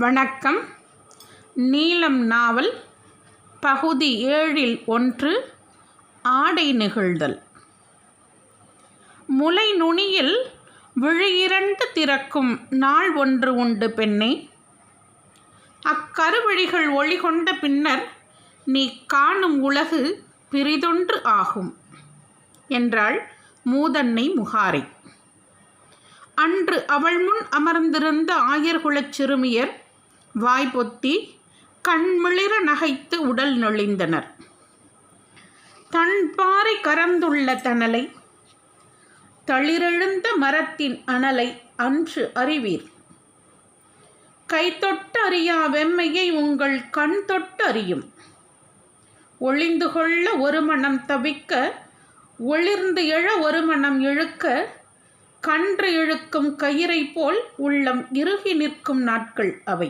வணக்கம். நீலம் நாவல் பகுதி 7 1 ஆடை நெகிழ்தல். முலை நுனியில் விழியிரண்டு திறக்கும் நாள் ஒன்று உண்டு பெண்ணே. அக்கருவிழிகள் ஒளிகொண்ட பின்னர் நீ காணும் உலகு பிறிதொன்று ஆகும் என்றாள் மூதன்னை முகாரை. அன்று அவள் முன் அமர்ந்திருந்த ஆயர்குலச் சிறுமியர் வாய்பொத்தி கண்மிளிர நகைத்து உடல் நெளிந்தனர். தன்பாறை கரந்துள்ள தணலை தளிரெழுந்த மரத்தின் அனலை அன்று அறிவீர். கைத்தொட்டு அறியா வெம்மையை உங்கள் கண் தொட்டு அறியும். ஒளிந்து கொள்ள ஒரு மனம் தவிக்க, ஒளிர்ந்து எழ ஒரு மனம் இழுக்க, கன்று இழுக்கும் கயிறை போல் உள்ளம் இறுகி நிற்கும் நாட்கள் அவை.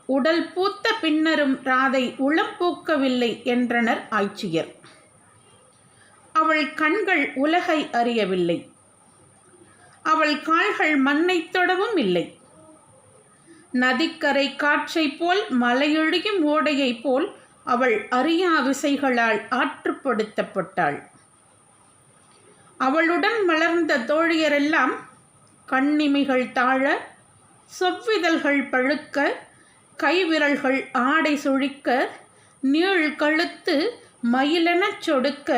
உடல் பூத்த பின்னரும் ராதை உளம் பூக்கவில்லை என்றனர் ஆய்ச்சியர். அவள் கண்கள் உலகை அறியவில்லை. அவள் கால்கள் மண்ணைத் தொடவும் இல்லை. நதிக்கரை காற்றைப் போல் மலையொழியும் ஓடையைப் போல் அவள் அறியா விசைகளால் ஆற்றுப்படுத்தப்பட்டாள். அவளுடன் மலர்ந்த தோழியரெல்லாம் கண்ணிமைகள் தாழ, சொவ்விதழ்கள் பழுக்க, கைவிரல்கள் ஆடை சுழிக்க, நீள் கழுத்து மயிலெனச் சொடுக்க,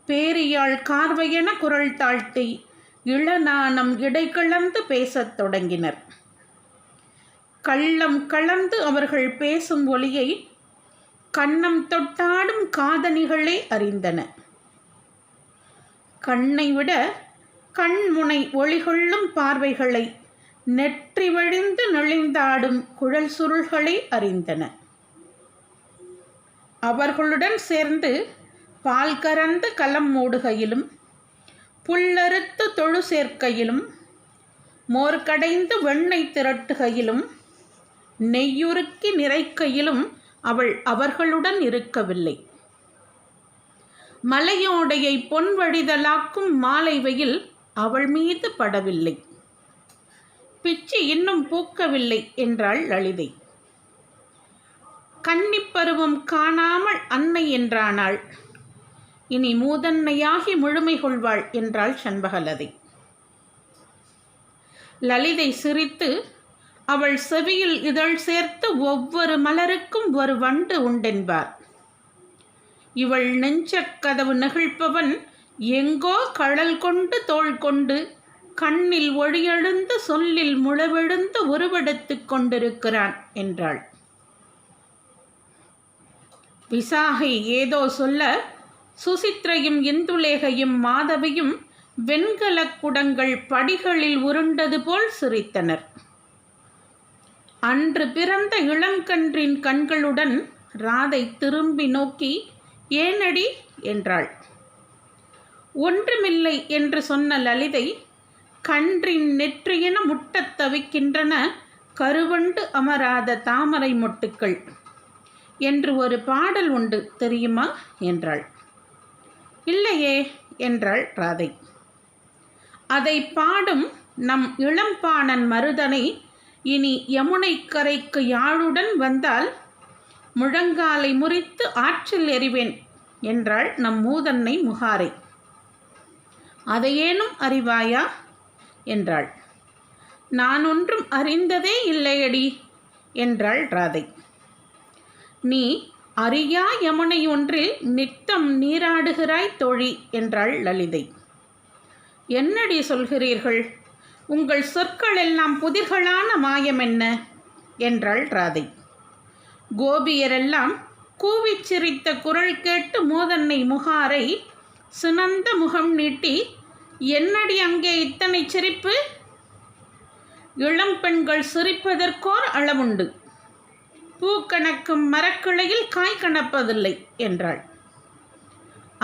பேரியாழ் கார்வையென குரல் தாழ்த்தி இளநாணம் இடைக்கலந்து பேசத் தொடங்கினர். கள்ளம் கலந்து அவர்கள் பேசும் ஒலியை கன்னம் தொட்டாடும் காதணிகளே அறிந்தன. கண்ணை விட கண்முனை ஒளிகொள்ளும் பார்வைகளை நெற்றி வழிந்து நெளிந்தாடும் குழல் சுருள்களை அறிந்தன. அவர்களுடன் சேர்ந்து பால் கறந்து களம் மூடுகையிலும், புல்லறுத்து தொழு சேர்க்கையிலும், மோர் கடைந்து வெண்ணெய் திரட்டுகையிலும், நெய்யுருக்கி நிறைக்கையிலும் அவள் அவர்களுடன் இருக்கவில்லை. மலையோடையை பொன்வழிதலாக்கும் மாலை வெயில் அவள் மீது படவில்லை. பிச்சி இன்னும் பூக்கவில்லை என்றாள் லலிதை. கன்னிப்பருவம் காணாமல் அன்னை என்றானாள். இனி மூதன்னையாகி முழுமை கொள்வாள் என்றாள் செண்பகலதை. லலிதை சிரித்து அவள் செவியில் இதழ் சேர்த்து ஒவ்வொரு மலருக்கும் ஒரு வண்டு உண்டென்பார். இவள் நெஞ்சக் கதவு நெகிழ்ப்பவன் எங்கோ கழல் கொண்டு தோள் கொண்டு கண்ணில் ஒளியெழுந்து சொல்லில் முழவெழுந்து உருவெடுத்து கொண்டிருக்கிறான் என்றாள். விசாகை ஏதோ சொல்ல சுசித்ரையும் இந்துலேகையும் மாதவியும் வெண்கலக் குடங்கள் படிகளில் உருண்டது போல் சிரித்தனர். அன்று பிறந்த இளங்கன்றின் கண்களுடன் ராதை திரும்பி நோக்கி ஏனடி என்றாள். ஒன்றுமில்லை என்று சொன்ன லலிதை, கன்றின் நெற்றியென முட்டத் தவிக்கின்றன கருவண்டு அமராத தாமரை மொட்டுக்கள் என்று ஒரு பாடல் உண்டு தெரியுமா என்றாள். இல்லையே என்றாள் ராதை. அதை பாடும் நம் இளம்பாணன் மருதனை இனி யமுனை கரைக்கு யாழுடன் வந்தால் முழங்காலை முறித்து ஆற்றில் எறிவேன் என்றாள் நம் மூதன்னை முகாரை. அதையேனும் அறிவாயா என்றாள். நான் ஒன்றும் அறிந்ததே இல்லையடி என்றாள் ராதை. நீ அறியா யமுனை ஒன்றில் நித்தம் நீராடுகிறாய் தோழி என்றாள் லலிதை. என்னடி சொல்கிறீர்கள்? உங்கள் சொற்கள் எல்லாம் புதிர்களான மாயம் என்ன என்றாள் ராதை. கோபியரெல்லாம் கூவிச் சிரித்த குரல் கேட்டு மூதன்னை முகாரை சினந்த முகம் நீட்டி, என்னடி அங்கே இத்தனை சிரிப்பு? இளம் பெண்கள் சிரிப்பதற்கோர் அளவுண்டு. பூ கணக்கும் மரக்கிளையில் காய் கணப்பதில்லை என்றாள்.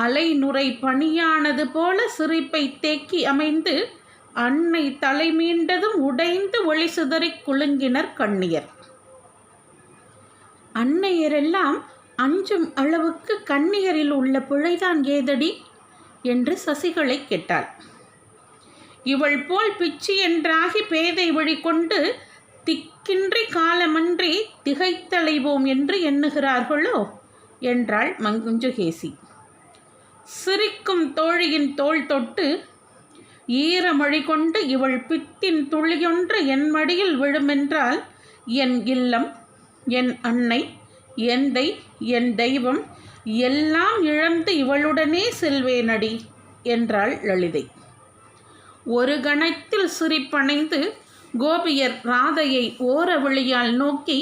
அலை நுரை பணியானது போல சிரிப்பை தேக்கி அமைந்து அன்னை தலை மீண்டதும் உடைந்து ஒளி சிதறிக் குலுங்கினர் கண்ணியர். அன்னையரெல்லாம் அஞ்சும் அளவுக்கு கண்ணியரில் உள்ள பிழைதான் ஏதடி என்று சசிகளை கேட்டாள். இவள் போல் பிச்சி என்றாகி பேதை வழிகொண்டு திக்கின்றி காலமன்றி திகைத்தலைவோம் என்று எண்ணுகிறார்களோ என்றாள் மங்குஞ்சுகேசி. சிரிக்கும் தோழியின் தோள் தொட்டு ஈரமொழி கொண்டு இவள் பித்தின் துளியொன்று என் மடியில் விழுமென்றால் என் இல்லம், என் அன்னை, எந்தை, என் தெய்வம் எல்லாம் இழந்து இவளுடனே செல்வேனடி என்றாள் லலிதை. ஒரு கணத்தில் சிரிப்பணைந்து கோபியர் ராதையை ஓரவழியால் நோக்கி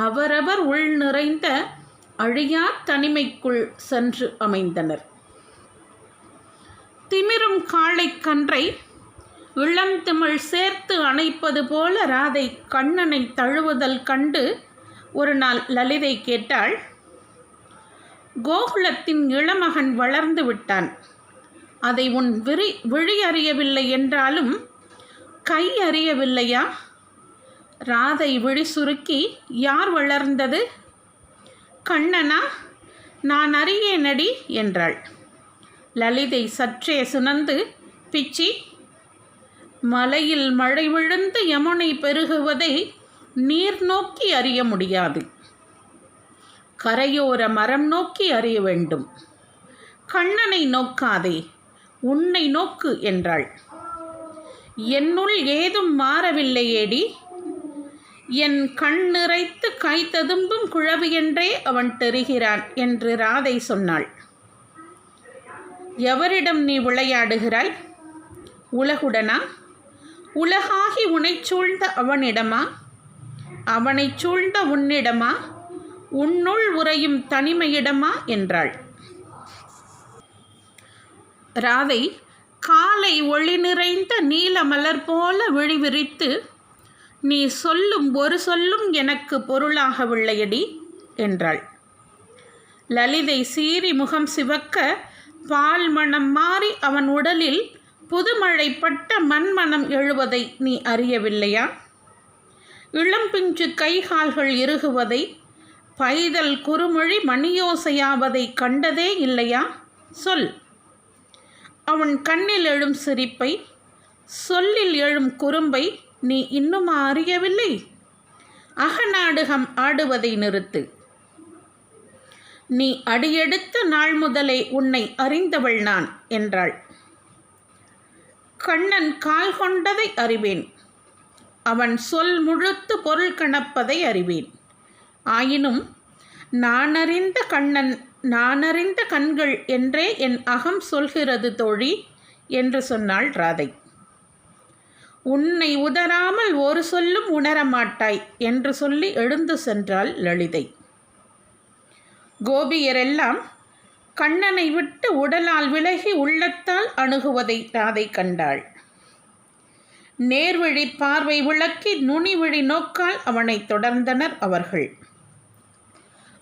அவரவர் உள் நிறைந்த அழியா தனிமைக்குள் சென்று அமைந்தனர். திமிரும் காளைக்கன்றை இளந்திமிழ் சேர்த்து அணைப்பது போல ராதை கண்ணனை தழுவுதல் கண்டு ஒரு நாள் லலிதை கேட்டாள், கோகுலத்தின் இளமகன் வளர்ந்து விட்டான். அதை உன் விழி அறியவில்லை என்றாலும் கை அறியவில்லையா? ராதை விழி சுருக்கி, யார் வளர்ந்தது? கண்ணனா? நான் அறியேனடி என்றாள். லலிதை சற்றே சுனந்து, பிச்சி, மலையில் மழை விழுந்து யமுனை பெருகுவதை நீர் நோக்கி அறிய முடியாது. கரையோர மரம் நோக்கி அறிய வேண்டும். கண்ணனை நோக்காதே, உன்னை நோக்கு என்றாள். என்னுள் ஏதும் மாறவில்லையேடி. என் கண் நிறைத்து கை ததும்பும் குழவி என்றே அவன் தெரிகிறான் என்று ராதை சொன்னாள். எவரிடம் நீ விளையாடுகிறாய்? உலகுடனா? உலகாகி உனைச் சூழ்ந்த அவனிடமா? அவனைச் சூழ்ந்த உன்னிடமா? உன்னுள் உறையும் தனிமையிடமா என்றாள். ராதை காலை ஒளி நிறைந்த நீல மலர் போல விழிவிரித்து, நீ சொல்லும் ஒரு சொல்லும் எனக்கு பொருளாகவில்லையடி என்றாள். லலிதை சீறி முகம் சிவக்க பால் மணம் மாறி அவன் உடலில் புதுமழைப்பட்ட மண்மணம் எழுவதை நீ அறியவில்லையா? இளம்பிஞ்சு கைகால்கள் இறுகுவதை, பைதல் குறுமொழி மணியோசையாவதை கண்டதே இல்லையா? சொல். அவன் கண்ணில் எழும் சிரிப்பை, சொல்லில் எழும் குறும்பை நீ இன்னுமா அறியவில்லை? அகநாடகம் ஆடுவதை நிறுத்து. நீ அடியெடுத்த நாள் முதலே உன்னை அறிந்தவள் நான் என்றாள். கண்ணன் கால் கொண்டதை அறிவேன். அவன் சொல் முழுத்து பொருள் கணப்பதை அறிவேன். ஆயினும் நானறிந்த கண்ணன், நானறிந்த கண்கள் என்றே என் அகம் சொல்கிறது தோழி என்று சொன்னாள் ராதை. உன்னை உதறாமல் ஒரு சொல்லும் உணரமாட்டாய் என்று சொல்லி எழுந்து சென்றாள் லலிதை. கோபியரெல்லாம் கண்ணனை விட்டு உடலால் விலகி உள்ளத்தால் அணுகுவதை ராதை கண்டாள். நேர்வழி பார்வை விளக்கி நுனிவழி நோக்கால் அவனை தொடர்ந்தனர் அவர்கள்.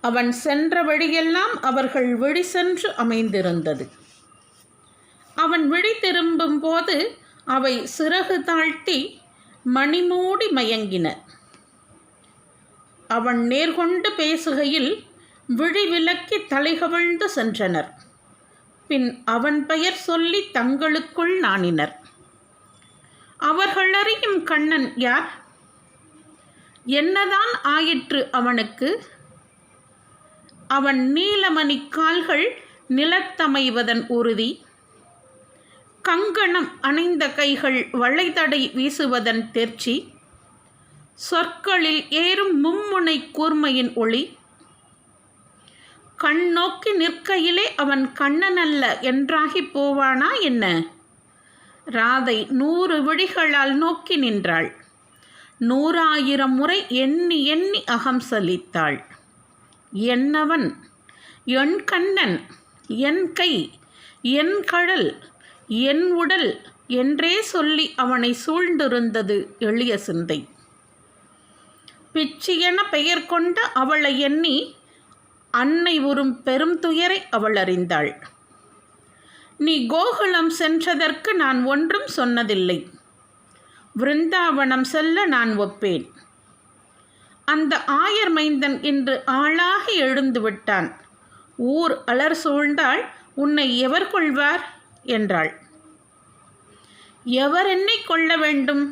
அவன் சென்ற வழியெல்லாம் அவர்கள் விழி சென்று அமைந்திருந்தது. அவன் விழி திரும்பும் போது அவை சிறகு தாழ்த்தி மணிமூடி மயங்கின. அவன் நேர்கொண்டு பேசுகையில் விழி விலக்கி தலைகவிழ்ந்து சென்றனர். பின் அவன் பெயர் சொல்லி தங்களுக்குள் நாணினர். அவர்கள் அறியும் கண்ணன் யார்? என்னதான் ஆயிற்று அவனுக்கு? அவன் நீலமணி கால்கள் நிலத்தமைவதன் உறுதி, கங்கணம் அணிந்த கைகள் வளைதடை வீசுவதன் தேர்ச்சி, சொற்களில் ஏறும் மும்முனை கூர்மையின் ஒளி. கண் நோக்கி நிற்கையிலே அவன் கண்ணனல்ல என்றாகி போவானா என்ன? ராதை 100 விழிகளால் நோக்கி நின்றாள். 100,000 முறை எண்ணி எண்ணி அகம் சலித்தாள். என்னவன், என் கண்ணன், என் கை, என் கழல், என் உடல் என்றே சொல்லி அவனை சூழ்ந்திருந்தது எளிய சிந்தை. பிச்சியென பெயர் கொண்ட அவளை எண்ணி அன்னை உறும் பெரும் துயரை அவள் அறிந்தாள். நீ கோகுலம் சென்றதற்கு நான் ஒன்றும் சொன்னதில்லை. விருந்தாவனம் செல்ல நான் ஒப்பேன். அந்த ஆயர் மைந்தன் இன்று ஆளாகி எழுந்து விட்டான். ஊர் அலர் சூழ்ந்தால் உன்னை எவர் கொள்வார் என்றாள். எவர் என்னை கொள்ள வேண்டும்?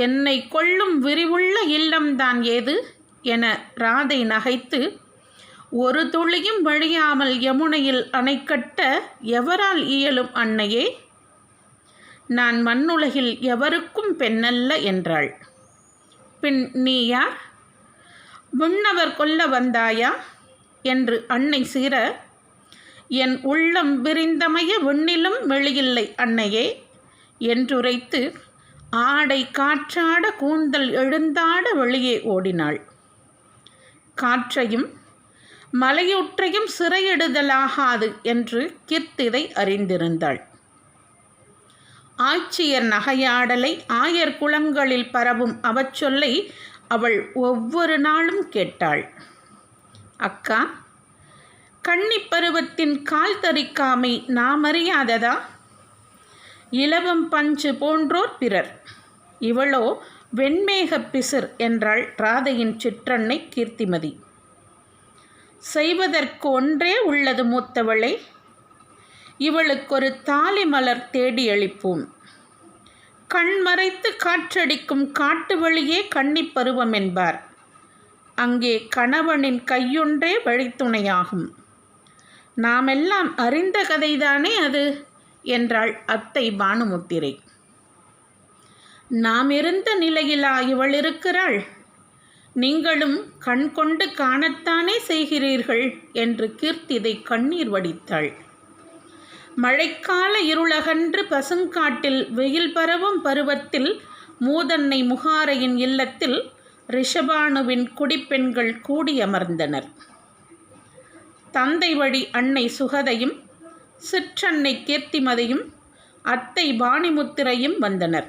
என்னை கொள்ளும் விரிவுள்ள இல்லம்தான் ஏது என ராதை நகைத்து, ஒரு துளியும் வழியாமல் யமுனையில் அணை கட்ட எவரால் இயலும் அன்னையே? நான் மண்ணுலகில் எவருக்கும் பெண்ணல்ல என்றாள். பின் நீ யார்? விண்ணவர் கொல்ல வந்தாயா என்று அன்னை சீர, என் உள்ளம் விரிந்தமைய விண்ணிலும் வெளியில்லை அன்னையே என்றுரைத்து ஆடை காற்றாட கூந்தல் எழுந்தாட வெளியே ஓடினாள். காற்றையும் மலையூற்றையும் சிறையிடுதலாகாது என்று கீர்த்திதை அறிந்திருந்தாள். ஆட்சியர் நகையாடலை ஆயர் குளங்களில் பரவும் அவச்சொல்லை அவள் ஒவ்வொரு நாளும் கேட்டாள். அக்கா, கன்னிப் பருவத்தின் கால் தரிக்காமை நாம் அறியாததா? இலவம் பஞ்சு போன்றோர் பிறர், இவளோ வெண்மேகப் பிசிர் என்றாள் ராதையின் சிற்றன்னை கீர்த்திமதி. செய்வதற்கு ஒன்றே உள்ளது மூத்தவளே, இவளுக்கொரு தாலி மலர் தேடி அளிப்போம். கண்மறைத்து காற்றடிக்கும் காட்டு வழியே கன்னிப் பருவம் என்பார். அங்கே கணவனின் கையொன்றே வழித்துணையாகும். நாமெல்லாம் அறிந்த கதைதானே அது என்றாள் அத்தை பானுமுத்திரை. நாம் இருந்த நிலையிலா இவள் இருக்கிறாள்? நீங்களும் கண் கொண்டு காணத்தானே செய்கிறீர்கள் என்று கீர்த்திதை கண்ணீர் வடித்தாள். மழைக்கால இருளகன்று பசுங்காட்டில் வெயில் பரவும் பருவத்தில் மூதன்னை முகாரையின் இல்லத்தில் ரிஷபானுவின் குடிப்பெண்கள் கூடியமர்ந்தனர். தந்தை வழி அன்னை சுகதையும் சிற்றன்னை கீர்த்திமதியும் அத்தை பாணிமுத்திரையும் வந்தனர்.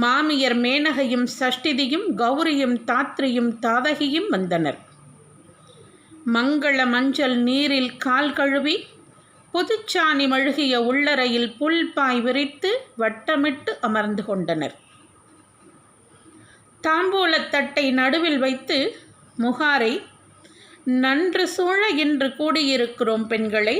மாமியர் மேனகையும் சஷ்டிதியும் கௌரியும் தாத்ரியும் தாதகியும் வந்தனர். மங்கள மஞ்சள் நீரில் கால் கழுவி புதுச்சாணி மழுகிய உள்ளறையில் புல்பாய் விரித்து வட்டமிட்டு அமர்ந்து கொண்டனர். தாம்பூலத்தட்டை நடுவில் வைத்து முகாரை, நன்று சூழ இன்று கூடியிருக்கிறோம் பெண்களே.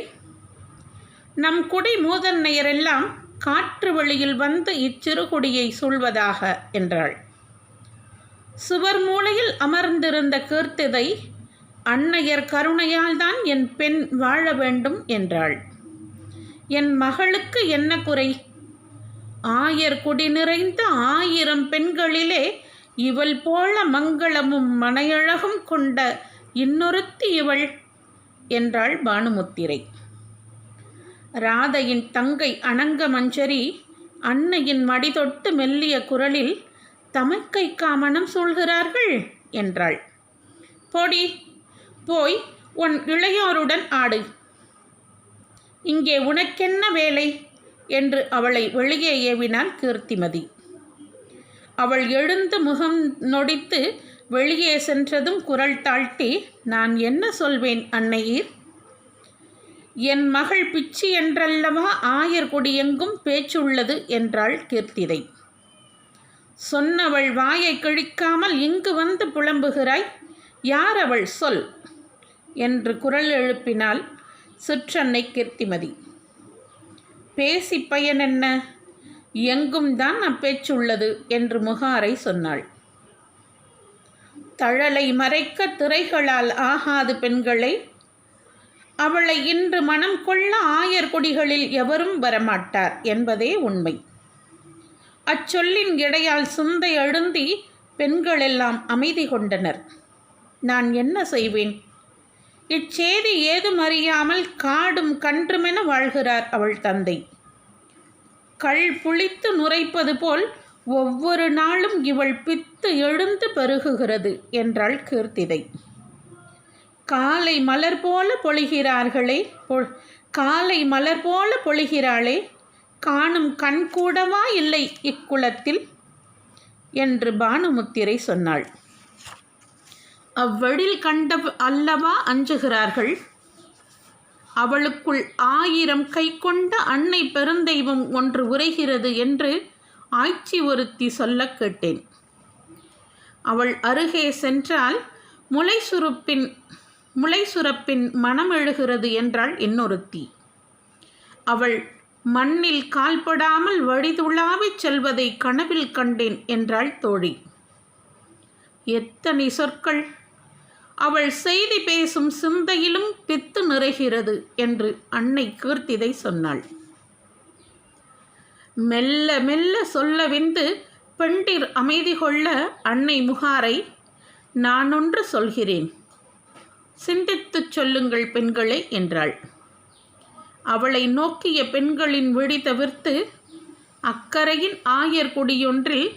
நம் குடி மூதன்னையரெல்லாம் காற்று வழியில் வந்து இச்சிறுகுடியை சூழ்வதாக என்றாள். சுவர் மூலையில் அமர்ந்திருந்த கீர்த்திதை, அன்னையர் கருணையால் தான் என் பெண் வாழ வேண்டும் என்றாள். என் மகளுக்கு என்ன குறை? ஆயர் குடி நிறைந்த 1000 பெண்களிலே இவள் போல மங்களமும் மனையழகும் கொண்ட இன்னொருத்தி இவள் என்றாள் பானுமுத்திரை. ராதையின் தங்கை அனங்க மஞ்சரி அன்னையின் மடிதொட்டு மெல்லிய குரலில், தமக்கைக்கா மனம் சொல்கிறார்கள் என்றாள். போடி, போய் உன் இளையோருடன் ஆடு. இங்கே உனக்கென்ன வேலை என்று அவளை வெளியே ஏவினாள் கீர்த்திமதி. அவள் எழுந்து முகம் நொடித்து வெளியே சென்றதும் குரல் தாழ்த்தி, நான் என்ன சொல்வேன் அன்னையீர்? என் மகள் பிச்சி என்றல்லவா ஆயர் குடியெங்கும் பேச்சுள்ளது என்றாள் கீர்த்திதை. சொன்னவள் வாயை கிழிக்காமல் இங்கு வந்து புலம்புகிறாய், யார் அவள் சொல் என்று குரல் எழுப்பினாள் சிற்றன்னை கீர்த்திமதி. பேசி பயன் என்ன? எங்கும் தான் அப்பேச்சுள்ளது என்று முகாரை சொன்னாள். தழலை மறைக்க திரைகளால் ஆகாது பெண்களை. அவளை இன்று மனம் கொள்ள ஆயர் குடிகளில் எவரும் வரமாட்டார் என்பதே உண்மை. அச்சொல்லின் இடையால் சுந்தை அழுந்தி பெண்களெல்லாம் அமைதி கொண்டனர். நான் என்ன செய்வேன்? இச்செய்தி ஏதும் அறியாமல் காடும் கன்றுமென வாழ்கிறார் அவள் தந்தை. கள் புளித்து நுரைப்பது போல் ஒவ்வொரு நாளும் இவள் பித்து எழுந்து பெருகுகிறது என்றாள் கீர்த்திதை. காலை மலர் போல பொழிகிறார்களே, காலை மலர் போல பொழிகிறாளே, காணும் கண் கூடவா இல்லை இக்குளத்தில் என்று பானுமுத்திரை சொன்னாள். அவ்வழில் கண்ட அல்லவா அஞ்சுகிறார்கள். அவளுக்குள் 1000 கை கொண்ட அன்னை பெருந்தெய்வம் ஒன்று உரைகிறது என்று ஆய்ச்சி ஒருத்தி சொல்ல கேட்டேன். அவள் அருகே சென்றால் முளை சுரப்பின் மனம் எழுகிறது என்றாள் இன்னொருத்தி. அவள் மண்ணில் கால்படாமல் வழிதுளாவிச் செல்வதை கனவில் கண்டேன் என்றாள் தோழி. எத்தனை சொற்கள்! அவள் செய்தி பேசும் சிந்தையிலும் பித்து நிறைகிறது என்று அன்னை கீர்த்திதை சொன்னாள். மெல்ல மெல்ல சொல்லவிந்து பெண்டிர் அமைதி கொள்ள அன்னை முகாரை, நான் ஒன்று சொல்கிறேன், சிந்தித்துச் சொல்லுங்கள் பெண்களே என்றாள். அவளை நோக்கிய பெண்களின் விழி தவிர்த்து அக்கரையின் ஆயர் குடியொன்றில்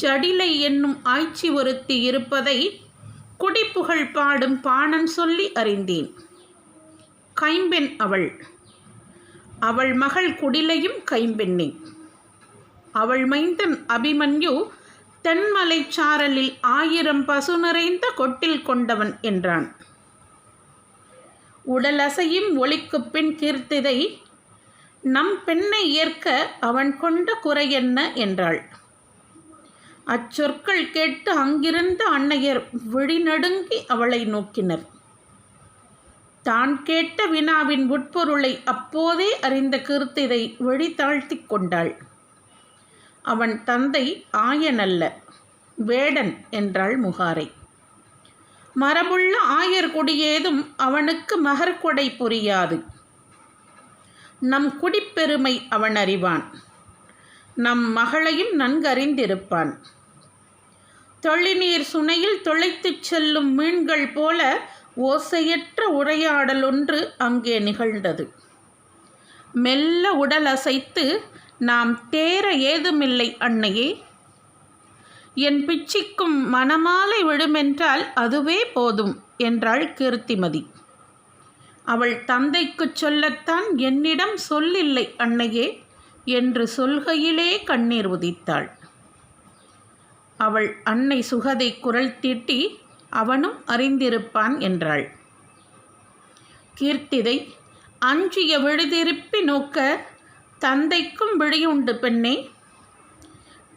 ஜடிலை என்னும் ஆய்ச்சி ஒருத்தி இருப்பதை குடிப்புகழ் பாடும் பாணன் சொல்லி அறிந்தேன். கைம்பெண் அவள். அவள் மகள் குடிலையும் கைம்பெண்ணே. அவள் மைந்தன் அபிமன்யு தென்மலை சாரலில் 1000 பசு நிறைந்த கொட்டில் கொண்டவன் என்றான். உடல் அசையும் ஒளிக்குப் பின் கீர்த்திதை, நம் பெண்ணை ஏற்க அவன் கொண்ட குறை என்ன என்றாள். அச்சொற்கள் கேட்டு அங்கிருந்த அன்னையர் விழிநடுங்கி அவளை நோக்கினர். தான் கேட்ட வினாவின் உட்பொருளை அப்போதே அறிந்த கீர்த்திதை விழி தாழ்த்தி கொண்டாள். அவன் தந்தை ஆயனல்ல, வேடன் என்றாள் முகாரை. மரபுள்ள ஆயர் குடியேதும் அவனுக்கு மகர்கொடை புரியாது. நம் குடிப்பெருமை அவன் அறிவான். நம் மகளையும் நன்கறிந்திருப்பான். தொழிநீர் சுனையில் துளைத்துச் செல்லும் மீன்கள் போல ஓசையற்ற உரையாடல் ஒன்று அங்கே நிகழ்ந்தது. மெல்ல உடல் அசைத்து, நாம் தேர ஏதுமில்லை அன்னையே, என் பிச்சிக்கும் மணமாலை விழுமென்றால் அதுவே போதும் என்றாள் கீர்த்திமதி. அவள் தந்தைக்குச் சொல்லத்தான் என்னிடம் சொல்லில்லை அன்னையே என்று சொல்கையிலே கண்ணீர் உதித்தாள். அவள் அன்னை சுகதை குரல் தீட்டி, அவனும் அறிந்திருப்பான் என்றாள். கீர்த்திதை அஞ்சிய விழிதிருப்பி நோக்க, தந்தைக்கும் விழியுண்டு பெண்ணே.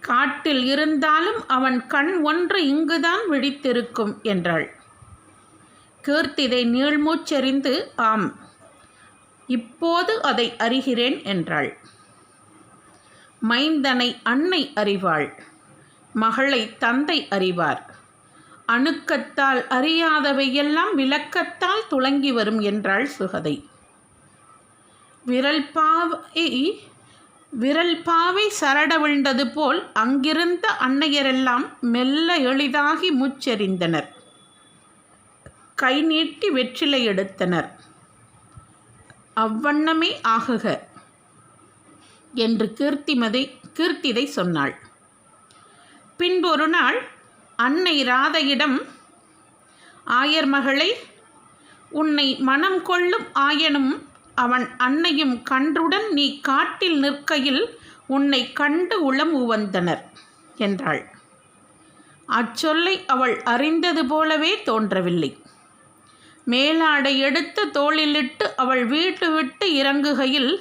காட்டில் இருந்தாலும் அவன் கண் ஒன்று இங்குதான் விழித்திருக்கும் என்றாள். கீர்த்திதை நீள்மூச்செறிந்து, ஆம், இப்போது அதை அறிகிறேன் என்றாள். மைந்தனை அன்னை அறிவாள், மகளை தந்தை அறிவார். அணுக்கத்தால் அறியாதவையெல்லாம் விளக்கத்தால் துளங்கி வரும் என்றாள் சுகதை. விரல் பாவை சரட விழுந்தது போல் அங்கிருந்த அன்னையரெல்லாம் மெல்ல எளிதாகி மூச்செறிந்தனர். கை நீட்டி வெற்றிலை எடுத்தனர். அவ்வண்ணமே ஆகுக என்று கீர்த்திதை சொன்னாள். பின்பொரு நாள் அன்னை ராதையிடம், ஆயர் மகளை, உன்னை மனம் கொள்ளும் ஆயனும் அவன் அன்னையும் கன்றுடன் நீ காட்டில் நிற்கையில் உன்னை கண்டு உளம் உவந்தனர் என்றாள். அச்சொல்லை அவள் அறிந்தது போலவே தோன்றவில்லை. மேலாடை எடுத்து தோளிலிட்டு அவள் வீட்டு விட்டு இறங்குகையில்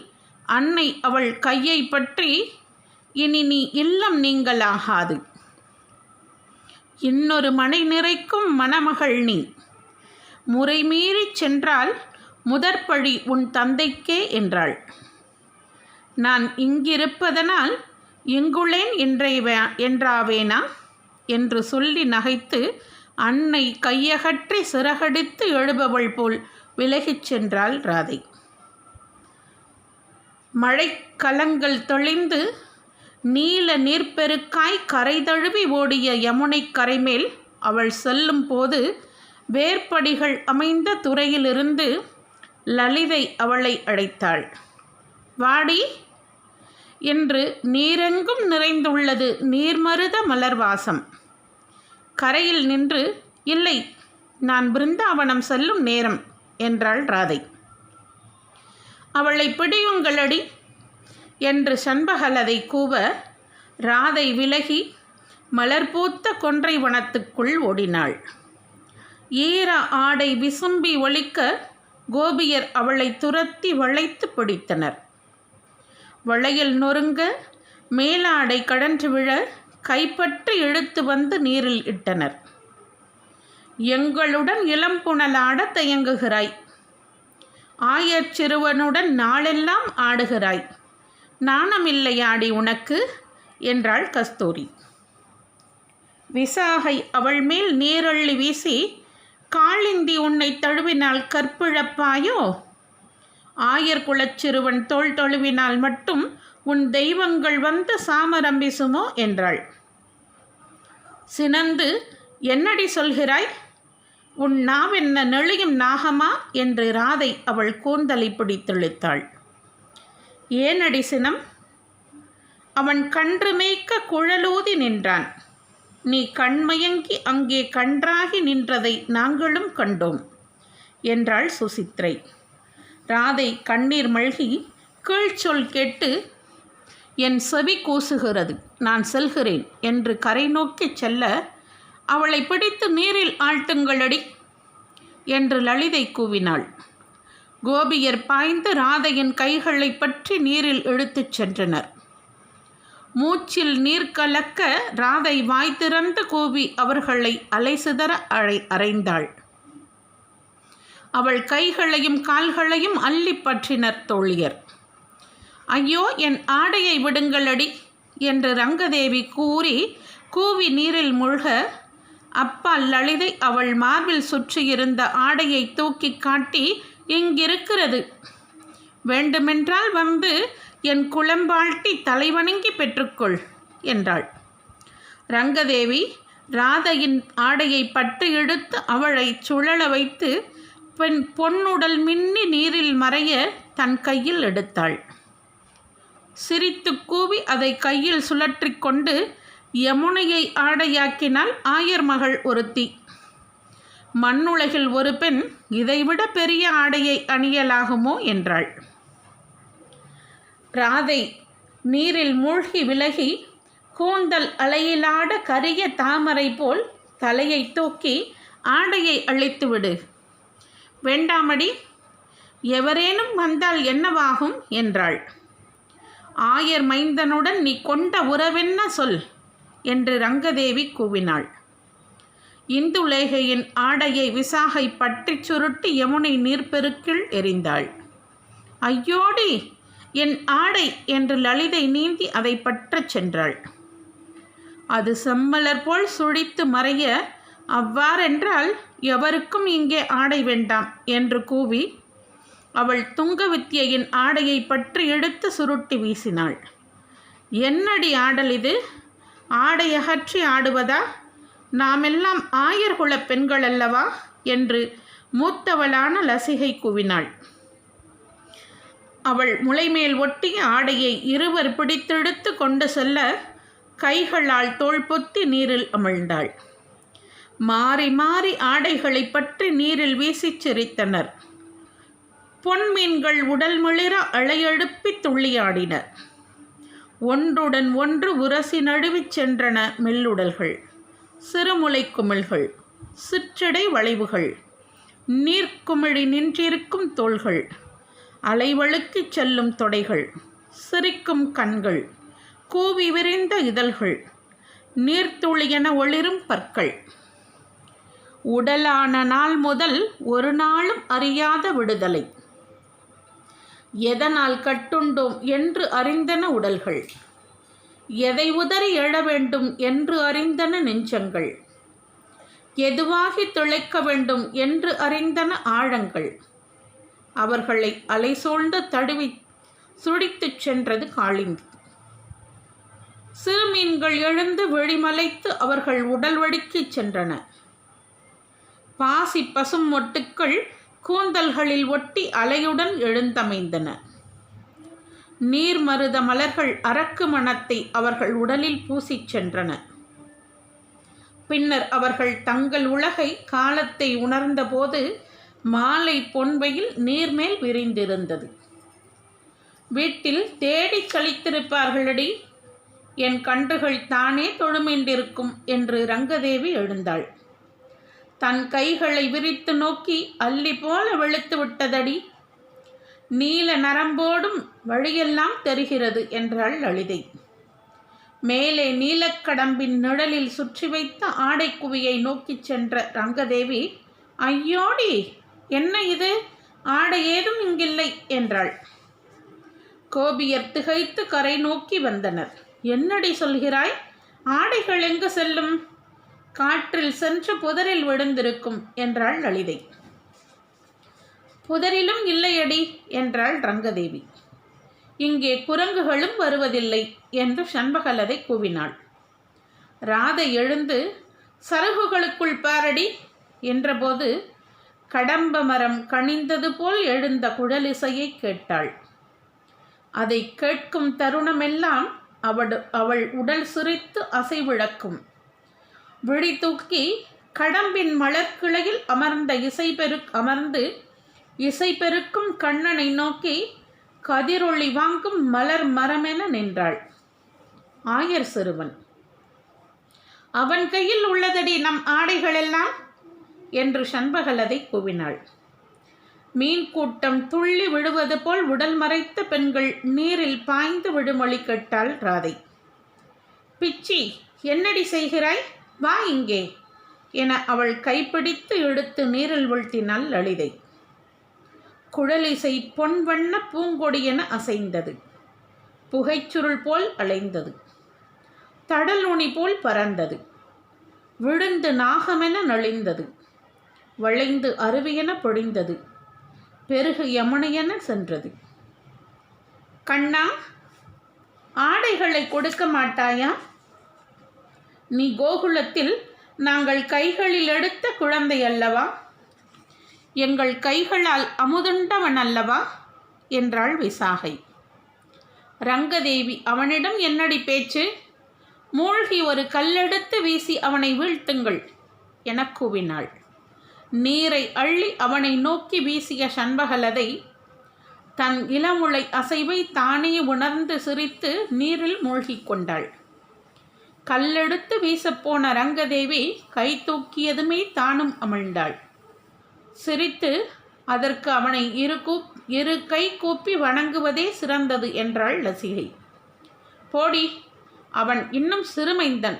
அன்னை அவள் கையை பற்றி, இனி நீ இல்லம் நீங்களாகாது. இன்னொரு மனை நிறைக்கும் மணமகள் நீ. முறைமீறி சென்றால் முதற்பழி உன் தந்தைக்கே என்றாள். நான் இங்கிருப்பதனால் இங்குளேன் என்றாவேனா என்று சொல்லி நகைத்து அன்னை கையகற்றி சிறகடித்து எழுபவள் போல் விலகிச் சென்றாள் ராதை. மழைக்கலங்கள் தெளிந்து நீல நீர்ப்பெருக்காய் கரை தழுவி ஓடிய யமுனை கரைமேல் அவள் செல்லும் போது வேர்ப்படிகள் அமைந்த துறையிலிருந்து லலிதை அவளை அழைத்தாள். வாடி என்று. நீரெங்கும் நிறைந்துள்ளது நீர்மருத மலர்வாசம். கரையில் நின்று, இல்லை, நான் பிருந்தாவனம் செல்லும் நேரம் என்றாள் ராதை. அவளை பிடியுங்களடி என்று சண்பகலதை கூவ ராதை விலகி மலர்பூத்த கொன்றை வனத்துக்குள் ஓடினாள். ஈர ஆடை விசும்பி ஒலிக்க கோபியர் அவளை துரத்தி வளைத்து பிடித்தனர். வளையல் நொறுங்க மேலாடை கடன்று விழ கைப்பற்றி இழுத்து வந்து நீரில் இட்டனர். எங்களுடன் இளம்புணலாட தயங்குகிறாய், ஆயர் சிறுவனுடன் நாளெல்லாம் ஆடுகிறாய், நாணமில்லையாடி உனக்கு என்றாள் கஸ்தூரி. விசாகை அவள் மேல் நீரள்ளி வீசி, காளிந்தி உன்னை தழுவினால் கற்பிழப்பாயோ? ஆயர் குலச்சிறுவன் தோள் தழுவினால் மட்டும் உன் தெய்வங்கள் வந்து சாமரம் வீசுமோ என்றாள். சினந்து, என்னடி சொல்கிறாய்? உன் நாவென்ன நெளியும் நாகமா என்று ராதை அவள் கூந்தலை பிடித்திழுத்தாள். ஏனடி சினம்? அவன் கன்று மேய்க்க குழலூதி நின்றான். நீ கண்மயங்கி அங்கே கன்றாகி நின்றதை நாங்களும் கண்டோம் என்றாள் சுசித்ரை. ராதை கண்ணீர் மல்கி கீழ்ச்சொல் கேட்டு, என் செவி கூசுகிறது, நான் செல்கிறேன் என்று கரை நோக்கிச் செல்ல, அவளை பிடித்து நீரில் ஆழ்த்துங்களடி என்று லலிதை கூவினாள். கோபியர் பாய்ந்து ராதையின் கைகளை பற்றி நீரில் இழுத்துச் சென்றனர். மூச்சில் நீர் கலக்க ராதை வாய் திறந்து கூவி அவர்களை அலைசிதற அறைந்தாள். அவள் கைகளையும் கால்களையும் அள்ளி பற்றினர் தோழியர். ஐயோ, என் ஆடையை விடுங்களடி என்று ரங்கதேவி கூவி நீரில் மூழ்க, அப்பால் லலிதை அவள் மார்பில் சுற்றியிருந்த ஆடையை தூக்கி காட்டி, இங்கிருக்கிறது, வேண்டுமென்றால் வந்து என் குளம்பாழ்த்தி தலைவணங்கி பெற்றுக்கொள் என்றாள். ரங்கதேவி ராதையின் ஆடையை பட்டு இழுத்து அவளை சுழல வைத்து பொன்னுடல் மின்னி நீரில் மறைய தன் கையில் எடுத்தாள். சிரித்து கூவி அதை கையில் சுழற்றி கொண்டு யமுனையை ஆடையாக்கினாள் ஆயர் மகள் ஒருத்தி. மண்ணுலகில் ஒரு பெண் இதைவிட பெரிய ஆடையை அணியலாகுமோ என்றாள். ராதை நீரில் மூழ்கி விலகி கூந்தல் அலையிலாட கரிய தாமரை போல் தலையை தூக்கி ஆடையை அழித்துவிடு. வேண்டாமடி, எவரேனும் வந்தால் என்னவாகும் என்றாள். ஆயர் மைந்தனுடன் நீ கொண்ட உறவென்ன சொல் என்று ரங்கதேவி கூவினாள். இந்துலேகையின் ஆடையை விசாகை பற்றி சுருட்டி யமுனை நீர்ப்பெருக்கில் எறிந்தாள். ஐயோடி, என் ஆடை என்று லலிதை நீந்தி அதை பற்றச் சென்றாள். அது செம்மலர் போல் சுழித்து மறைய, அவ்வாறென்றால் எவருக்கும் இங்கே ஆடை வேண்டாம் என்று கூவி அவள் துங்கவித்தியின் ஆடையை பற்றி எடுத்து சுருட்டி வீசினாள். என்னடி ஆடல் இது? ஆடை அகற்றி ஆடுவதா? நாமெல்லாம் ஆயர்குல பெண்கள் அல்லவா என்று மூத்தவளான லசிகை கூவினாள். அவள் முளைமேல் ஒட்டிய ஆடையை இருவர் பிடித்தெடுத்து கொண்டு செல்ல கைகளால் தோள் பொத்தி நீரில் அமிழ்ந்தாள். மாறி மாறி ஆடைகளை பற்றி நீரில் வீசிச் சிரித்தனர். பொன்மீன்கள் உடல் மிளிர அலையெழுப்பி துள்ளியாடின. ஒன்றுடன் ஒன்று உரசி நழுவிச் சென்றன மெல்லுடல்கள், சிறுமுலை குமிழ்கள், சிற்றடை வளைவுகள், நீர்க்குமிழி நின்றிருக்கும் தோள்கள், அலைவழுக்கிச் செல்லும் தொடைகள், சிரிக்கும் கண்கள், கூவி விரிந்த இதழ்கள், நீர்த்துளியென ஒளிரும் பற்கள். உடலான நாள் முதல் ஒரு நாளும் அறியாத விடுதலை. எதனால் கட்டுண்டோம் என்று அறிந்தன உடல்கள், எதை உதறி எழ வேண்டும் என்று அறிந்தன நெஞ்சங்கள், எதுவாகி திளைக்க வேண்டும் என்று அறிந்தன ஆழங்கள். அவர்களை அலை சூழ்ந்து தழுவி சுடித்துச் சென்றது காளிந்தி. சிறுமீன்கள் எழுந்து விழிமலைத்து அவர்கள் உடல் வடுக்கிச் சென்றன. பாசி பசும் மொட்டுக்கள் கூந்தல்களில் ஒட்டி அலையுடன் எழுந்தமைந்தன. நீர்மருத மலர்கள் அரக்கு மணத்தை அவர்கள் உடலில் பூசிச் சென்றன. பின்னர் அவர்கள் தங்கள் உலகை காலத்தை உணர்ந்தபோது மாலை பொன்வையில் நீர்மேல் விரிந்திருந்தது. வீட்டில் தேடி கழித்திருப்பார்களடி, என் கன்றுகள் தானே தொழுமின்றிருக்கும் என்று ரங்கதேவி எழுந்தாள். தன் கைகளை விரித்து நோக்கி, அள்ளி போல வெளுத்து விட்டதடி, நீல நரம்போடும் வழியெல்லாம் தெரிகிறது என்றாள் லலிதை. மேலே நீலக்கடம்பின் நிழலில் சுற்றி வைத்த ஆடைக்குவியை நோக்கிச் சென்ற ரங்கதேவி, ஐயோடி, என்ன இது, ஆடை ஏதும் இங்கில்லை என்றாள். கோபியர் திகைத்து கரை நோக்கி வந்தனர். என்னடி சொல்கிறாய்? ஆடைகள் எங்கு செல்லும்? காற்றில் சென்று புதரில் விழுந்திருக்கும் என்றாள் லலிதை. புதரிலும் இல்லையடி என்றாள் ரங்கதேவி. இங்கே குரங்குகளும் வருவதில்லை என்று சண்பகலதை கூவினாள். ராதை எழுந்து சருகுகளுக்குள் பாரடி என்றபோது கடம்ப மரம் கனிந்தது போல் எழுந்த குழலிசையை கேட்டாள். அதை கேட்கும் தருணமெல்லாம் அவள் உடல் சிரித்து அசைவிழக்கும். விழி தூக்கி கடம்பின் மலர்கிளையில் அமர்ந்து இசை பெருக்கும் கண்ணனை நோக்கி கதிரொளி வாங்கும் மலர் மரமென நின்றாள். ஆயர் சிறுவன். அவன் கையில் உள்ளதடி நம் ஆடைகளெல்லாம் என்று சண்பகலதை கூவினாள். மீன் கூட்டம் துள்ளி விழுவது போல் உடல் மறைத்த பெண்கள் நீரில் பாய்ந்து விடுமொழி கேட்டாள் ராதை. பிச்சி, என்னடி செய்கிறாய்? வா இங்கே என அவள் கைப்பிடித்து இழுத்து நீரில் வீழ்த்தினாள் லலிதை. குழலிசை பொன் வண்ண பூங்கொடி என அசைந்தது. புகைச்சுருள் போல் அலைந்தது. தடல் உனி போல் பறந்தது. விழுந்து நாகமென நலிந்தது. வளைந்து அருவியென பொழிந்தது. பெருகு யமுனையென சென்றது. கண்ணா, ஆடைகளை கொடுக்க மாட்டாயா? நீ கோகுலத்தில் நாங்கள் கைகளில் எடுத்த குழந்தை அல்லவா? எங்கள் கைகளால் அமுதுண்டவன் அல்லவா என்றாள் விசாகை. ரங்கதேவி அவனிடம் என்னடி பேச்சு? மூழ்கி ஒரு கல்லெடுத்து வீசி அவனை வீழ்த்துங்கள் என கூவினாள். நீரை அள்ளி அவனை நோக்கி வீசிய சண்பகலதை தன் இளமுளை அசைவை தானே உணர்ந்து சிரித்து நீரில் மூழ்கி கொண்டாள். கல்லெடுத்து வீசப்போன ரங்கதேவி கை தூக்கியதுமே தானும் அமிழ்ந்தாள். சிரித்து அதற்கு அவனை இரு கை கூப்பி வணங்குவதே சிறந்தது என்றாள் லசிகை. போடி, அவன் இன்னும் சிறுமைந்தன்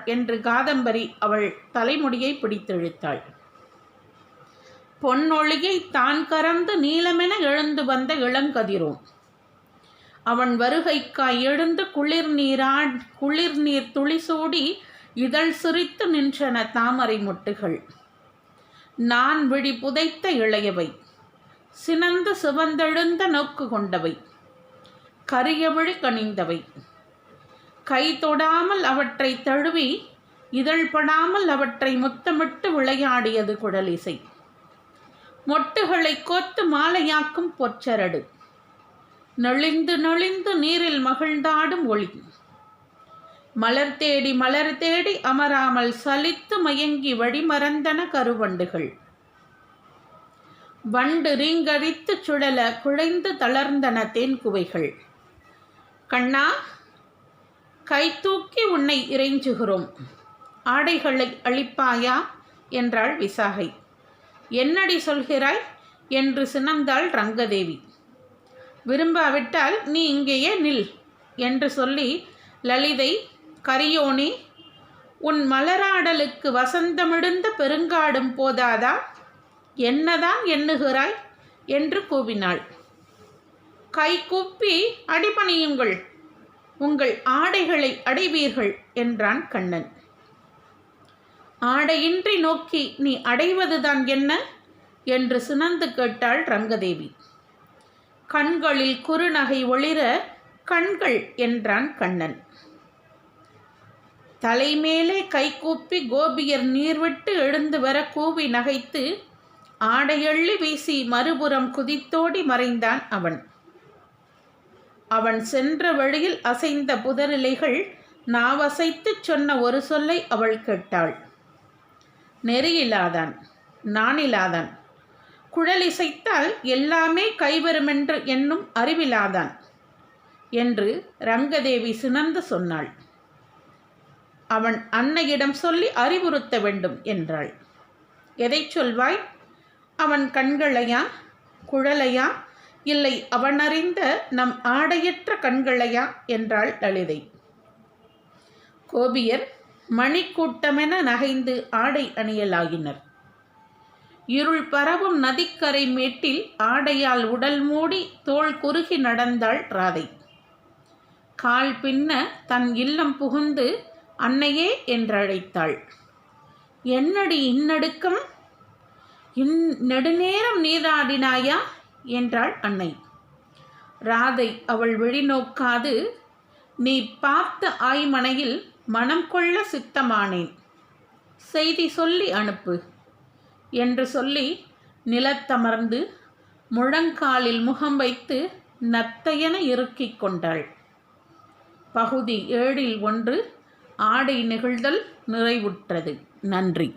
என்று காதம்பரி அவள் தலைமுடியை பிடித்திழுத்தாள். பொன்னொழியை தான் கறந்து நீளமென எழுந்து வந்த இளங்கதிரோன். அவன் வருகைக்காய் எழுந்து குளிர்நீர் துளிசூடி இதழ் சிரித்து நின்றன தாமரை மொட்டுகள். நான் விழி புதைத்த இளையவை, சினந்து சிவந்தெழுந்த நோக்கு கொண்டவை, கரிய விழி கனிந்தவை. கை தொடாமல் அவற்றை தழுவி இதழ் படாமல் அவற்றை முத்தமிட்டு விளையாடியது குழலிசை. மொட்டுகளை கோத்து மாலையாக்கும் பொற்சரடு. நெளிந்து நெளிந்து நீரில் மகிழ்ந்தாடும் ஒளி. மலர் தேடி அமராமல் சலித்து மயங்கி வழிமறந்தன கருவண்டுகள். வண்டு ரீங்கரித்து சுழல குழைந்து தளர்ந்தன தேன்குவைகள். கண்ணா, கை தூக்கி உன்னை இறைஞ்சுகிறோம், ஆடைகளை அளிப்பாயா என்றாள் விசாகை. என்னடி சொல்கிறாய் என்று சினந்தாள் ரங்கதேவி. விரும்பாவிட்டால் நீ இங்கேயே நில் என்று சொல்லி லலிதை, கரியோனே, உன் மலராடலுக்கு வசந்தமிடுந்த பெருங்காடும் போதாதா? என்னதான் எண்ணுகிறாய் என்று கூவினாள். கை கூப்பி அடிபணியுங்கள், உங்கள் ஆடைகளை அடைவீர்கள் என்றான் கண்ணன். ஆடையின்றி நோக்கி நீ அடைவதுதான் என்ன என்று சினந்து கேட்டாள் ரங்கதேவி. கண்களில் குறுநகை ஒளிர கண்கள் என்றான் கண்ணன். தலைமேலே கைகூப்பி கோபியர் நீர்விட்டு எழுந்து வர கூவி நகைத்து ஆடையள்ளி வீசி மறுபுறம் குதித்தோடி மறைந்தான் அவன். அவன் சென்ற வழியில் அசைந்த புதரிலைகள் நாவசைத்துச் சொன்ன ஒரு சொல்லை அவள் கேட்டாள். நெறியிலாதான், நானிலாதான், குழலிசைத்தால் எல்லாமே கைவருமென்று என்னும் அறிவிலாதான் என்று ரங்கதேவி சினந்து சொன்னாள். அவன் அன்னையிடம் சொல்லி அறிவுறுத்த வேண்டும் என்றாள். எதை சொல்வாய்? அவன் கண்களையா, குழலையா, இல்லை அவன் அறிந்த நம் ஆடையற்ற கண்களையா என்றாள் லலிதை. கோபியர் மணிக்கூட்டமென நகைந்து ஆடை அணியலாகினர். இருள் பரவும் நதிக்கரை மேட்டில் ஆடையால் உடல் மூடி தோள் குறுகி நடந்தாள் ராதை. கால் பின்ன தன் இல்லம் புகுந்து அன்னையே என்றழைத்தாள். என்னடி இன்னடுக்கம், நெடுநேரம் நீராடினாயா என்றாள் அன்னை. ராதை அவள் வெளிநோக்காது, நீ பார்த்த ஆய்மனையில் மனம் கொள்ள சித்தமானேன், செய்தி சொல்லி அனுப்பு என்று சொல்லி நிலத்தமர்ந்து முழங்காலில் முகம் வைத்து நத்தையென இறுக்கிக் கொண்டாள். பகுதி 7 ஆடை நெகிழ்தல் நிறைவுற்றது. நன்றி.